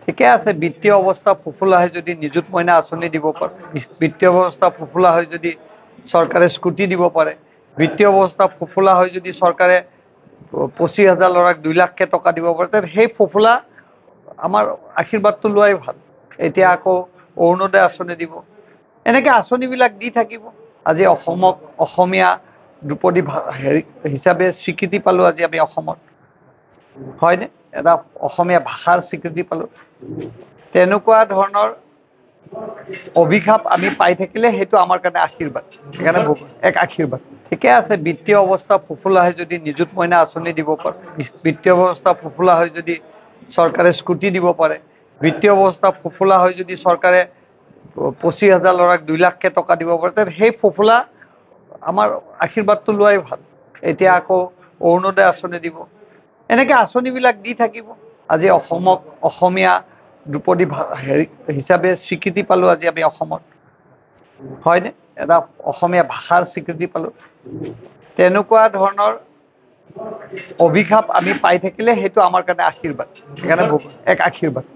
ঠিকে আছে, বিত্তীয় অৱস্থা ফুফুলা হয় যদি নিযুত মইনা আঁচনি দিব পাৰে, বিত্তীয় অৱস্থা ফুফুলা হয় যদি চৰকাৰে স্কুটি দিব পাৰে, বিত্তীয় অৱস্থা ফুফুলা হয় যদি চৰকাৰে 25,000 ল'ৰাক 2 লাখকৈ টকা দিব পাৰে, তে সেই ফুফুলা আমাৰ আশীৰ্বাদটো লোৱাই ভাল। এতিয়া আকৌ অৰুণোদয় আঁচনি দিব, এনেকৈ আঁচনিবিলাক দি থাকিব। আজি অসমক অসমীয়া ধ্ৰুপদী হিচাপে স্বীকৃতি পালোঁ। আজি আমি অসমত হয়নে এটা অসমীয়া ভাষাৰ স্বীকৃতি পালোঁ। তেনেকুৱা ধৰণৰ অভিশাপ আমি পাই থাকিলে সেইটো আমাৰ কাৰণে আশীৰ্বাদ, সেইকাৰণে এক আশীৰ্বাদ। ঠিকে আছে, বিত্তীয় অৱস্থা ফুফুলা হয় যদি নিযুত মইনা আঁচনি দিব পাৰে, বিত্তীয় অৱস্থা ফুফুলা হয় যদি চৰকাৰে স্কুটি দিব পাৰে, বিত্তীয় অৱস্থা ফুফুলা হয় যদি চৰকাৰে 25,000 ল'ৰাক 2 লাখকৈ টকা দিব পাৰে, তে সেই ফুফুলা আমাৰ আশীৰ্বাদটো লোৱাই ভাল। এতিয়া আকৌ অৰুণোদয় আঁচনি দিব, এনেকৈ আঁচনিবিলাক দি থাকিব। আজি অসমক অসমীয়া ধ্ৰুপদী হিচাপে স্বীকৃতি পালোঁ। আজি আমি অসমত হয়নে এটা অসমীয়া ভাষাৰ স্বীকৃতি পালোঁ। তেনেকুৱা ধৰণৰ অভিশাপ আমি পাই থাকিলে সেইটো আমাৰ কাৰণে আশীৰ্বাদ, সেইকাৰণে এক আশীৰ্বাদ।